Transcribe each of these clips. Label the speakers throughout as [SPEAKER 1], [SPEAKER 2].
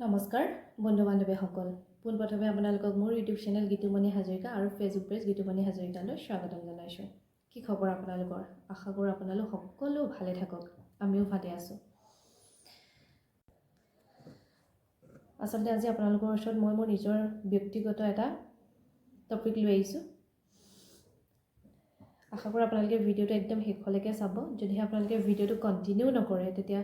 [SPEAKER 1] নমস্কাৰ বন্ধু বান্ধৱীসকল পোনপ্ৰথমে আপোনালোকক মোৰ ইউটিউব চেনেল গীতুমণি হাজৰিকা আৰু ফেচবুক পেজ গীতুমণি হাজৰিকালৈ স্বাগতম জনাইছোঁ। কি খবৰ আপোনালোকৰ? আশা কৰোঁ আপোনালোক সকলো ভালে থাকক, আমিও ভালে আছোঁ। আচলতে আজি আপোনালোকৰ ওচৰত মই মোৰ নিজৰ ব্যক্তিগত এটা টপিক লৈ আহিছোঁ। আশা কৰোঁ আপোনালোকে ভিডিঅ'টো একদম শেষলৈকে চাব। যদিহে আপোনালোকে ভিডিঅ'টো কণ্টিনিউ নকৰে তেতিয়া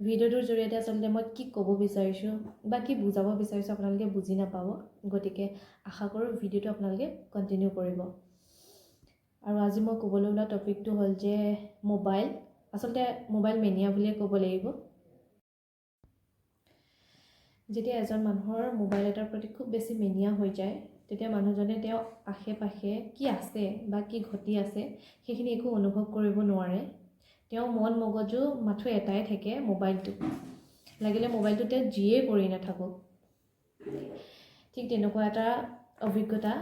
[SPEAKER 1] ভিডিঅ'টোৰ জৰিয়তে আচলতে মই কি ক'ব বিচাৰিছোঁ বা কি বুজাব বিচাৰিছোঁ আপোনালোকে বুজি নাপাব। গতিকে আশা কৰোঁ ভিডিঅ'টো আপোনালোকে কণ্টিনিউ কৰিব। আৰু আজি মই ক'বলৈ ওলোৱা টপিকটো হ'ল যে মোবাইল, আচলতে মোবাইল মেনিয়া বুলিয়ে ক'ব লাগিব। যেতিয়া এজন মানুহৰ মোবাইল এটাৰ প্ৰতি খুব বেছি মেনিয়া হৈ যায় তেতিয়া মানুহজনে তেওঁ আশে পাশে কি আছে বা কি ঘটি আছে সেইখিনি একো অনুভৱ কৰিব নোৱাৰে। তেওঁ মন মগজু মাথো এটাই থাকে মোবাইলটো, লাগিলে মোবাইলটোতে যিয়ে কৰি নাথাকক। ঠিক তেনেকুৱা এটা অভিজ্ঞতা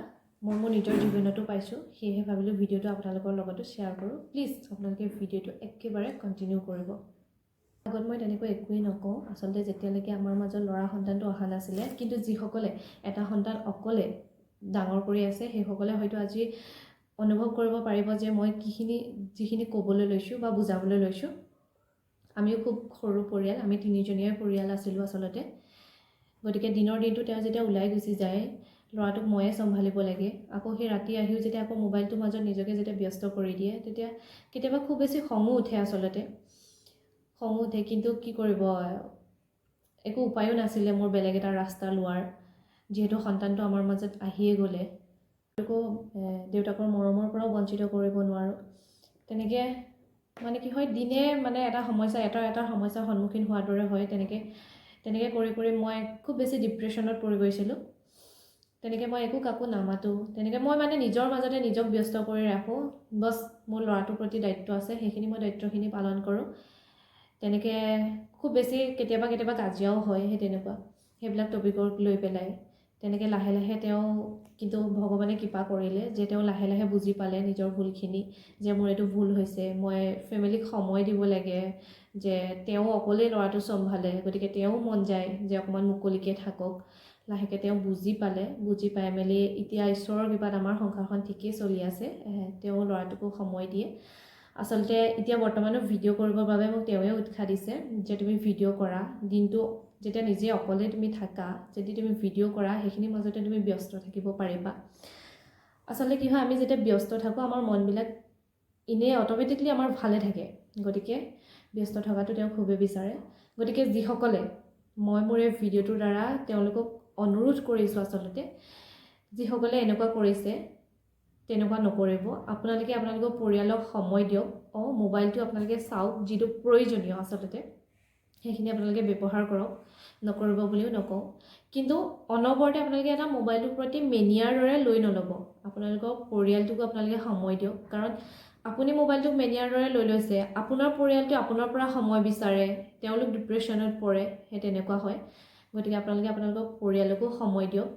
[SPEAKER 1] মই মোৰ নিজৰ জীৱনতো পাইছোঁ। সেয়েহে ভাবিলোঁ ভিডিঅ'টো আপোনালোকৰ লগতো শ্বেয়াৰ কৰোঁ। প্লিজ আপোনালোকে ভিডিঅ'টো একেবাৰে কণ্টিনিউ কৰিব। আগত মই তেনেকৈ একোৱেই নকওঁ। আচলতে যেতিয়ালৈকে আমাৰ মাজত ল'ৰা সন্তানটো অহা নাছিলে, কিন্তু যিসকলে এটা সন্তান অকলে ডাঙৰ কৰি আছে সেইসকলে হয়তো আজি অনুভৱ কৰিব পাৰিব যে মই যিখিনি ক'বলৈ লৈছোঁ বা বুজাবলৈ লৈছোঁ। আমিও খুব সৰু পৰিয়াল, আমি তিনিজনীয়া পৰিয়াল আছিলোঁ আচলতে। গতিকে দিনৰ দিনটো তেওঁ যেতিয়া ওলাই গুচি যায় ল'ৰাটোক ময়ে চম্ভালিব লাগে। আকৌ সেই ৰাতি আহিও যেতিয়া আকৌ মোবাইলটোৰ মাজত নিজকে যেতিয়া ব্যস্ত কৰি দিয়ে তেতিয়া কেতিয়াবা খুব বেছি খঙো উঠে। আচলতে খঙো উঠে, কিন্তু কি কৰিব, একো উপায়ো নাছিলে মোৰ বেলেগ এটা ৰাস্তা লোৱাৰ, যিহেতু সন্তানটো আমাৰ মাজত আহিয়ে গ'লে। দেউতাকৰ মৰমৰ পৰাও বঞ্চিত কৰিব নোৱাৰোঁ। তেনেকৈ মানে কি হয়, দিনে মানে এটা সমস্যাৰ সন্মুখীন হোৱাৰ দৰে হয়। তেনেকৈ কৰি মই খুব বেছি ডিপ্ৰেশ্যনত পৰি গৈছিলোঁ। তেনেকৈ মই একো কাকো নামাতোঁ। তেনেকৈ মই মানে নিজৰ মাজতে নিজক ব্যস্ত কৰি ৰাখোঁ। বছ মোৰ ল'ৰাটোৰ প্ৰতি দায়িত্ব আছে, সেইখিনি মই দায়িত্বখিনি পালন কৰোঁ। তেনেকৈ খুব বেছি কেতিয়াবা কাজিয়াও হয়। সেইবিলাক টপিকক লৈ পেলাই তেনেকৈ লাহে লাহে তেওঁ, কিন্তু ভগৱানে কৃপা কৰিলে যে তেওঁ লাহে লাহে বুজি পালে নিজৰ ভুলখিনি, যে মোৰ এইটো ভুল হৈছে, মই ফেমিলিক সময় দিব লাগে, যে তেওঁ অকলেই ল'ৰাটো চম্ভালে, গতিকে তেওঁ মন যায় যে অকণমান মুকলিকৈ থাকক। লাহেকৈ তেওঁ বুজি পাই মেলি এতিয়া ঈশ্বৰৰ কৃপাত আমাৰ সংসাৰখন ঠিকেই চলি আছে। তেওঁ ল'ৰাটোকো সময় দিয়ে। আচলতে এতিয়া বৰ্তমানো ভিডিঅ' কৰিবৰ বাবে মোক তেওঁৱে উৎসাহ দিছে যে তুমি ভিডিঅ' কৰা, দিনটো যেতিয়া নিজে অকলে তুমি থাকা, যদি তুমি ভিডিঅ' কৰা সেইখিনিৰ মাজতে তুমি ব্যস্ত থাকিব পাৰিবা। আচলতে কি হয়, আমি যেতিয়া ব্যস্ত থাকোঁ আমাৰ মনবিলাক এনেই অট'মেটিকলি আমাৰ ভালে থাকে। গতিকে ব্যস্ত থকাটো তেওঁ খুবেই বিচাৰে। গতিকে যিসকলে মই মোৰ এই ভিডিঅ'টোৰ দ্বাৰা তেওঁলোকক অনুৰোধ কৰিছোঁ, আচলতে যিসকলে এনেকুৱা কৰিছে তেনেকুৱা নকৰিব। আপোনালোকে আপোনালোকৰ পৰিয়ালক সময় দিয়ক। মোবাইলটো আপোনালোকে চাওক, যিটো প্ৰয়োজনীয় আচলতে সেইখিনি আপোনালোকে ব্যৱহাৰ কৰক, নকৰিব বুলিও নকওঁ। কিন্তু অনবৰতে আপোনালোকে এটা মোবাইলটোৰ প্ৰতি মেনিয়াৰ দৰে লৈ নল'ব। আপোনালোকৰ পৰিয়ালটোকো আপোনালোকে সময় দিয়ক। কাৰণ আপুনি মোবাইলটোক মেনিয়াৰ দৰে লৈ লৈছে, আপোনাৰ পৰিয়ালটোৱে আপোনাৰ পৰা সময় বিচাৰে, তেওঁলোক ডিপ্ৰেশ্যনত পৰে, সেই তেনেকুৱা হয়। গতিকে আপোনালোকে আপোনালোকৰ পৰিয়ালকো সময় দিয়ক।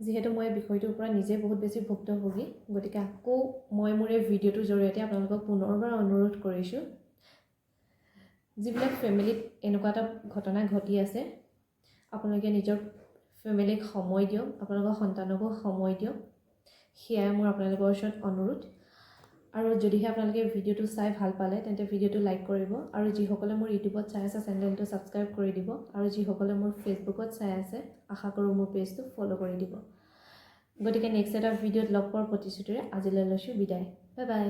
[SPEAKER 1] যিহেতু মই এই বিষয়টোৰ পৰা নিজে বহুত বেছি ভুক্তভোগী, গতিকে আকৌ মই মোৰ এই ভিডিঅ'টোৰ জৰিয়তে আপোনালোকক পুনৰবাৰ অনুৰোধ কৰিছোঁ, যিবিলাক ফেমিলিত এনেকুৱা এটা ঘটনা ঘটি আছে আপোনালোকে নিজৰ ফেমিলিক সময় দিয়ক, আপোনালোকৰ সন্তানকো সময় দিয়ক। সেয়াই মোৰ আপোনালোকৰ ওচৰত অনুৰোধ। আৰু যদিহে আপোনালোকে ভিডিঅ'টো চাই ভাল পালে তেন্তে ভিডিঅ'টো লাইক কৰিব। আৰু যিসকলে মোৰ ইউটিউবত চাই আছে চেনেলটো ছাবস্ক্ৰাইব কৰি দিব। আৰু যিসকলে মোৰ ফেচবুকত চাই আছে আশা কৰোঁ মোৰ পেজটো ফ'ল' কৰি দিব। গতিকে নেক্সট এটা ভিডিঅ'ত লগ পোৱাৰ প্ৰতিশ্ৰুতিৰে আজিলৈ লৈছোঁ বিদায়। Bye bye.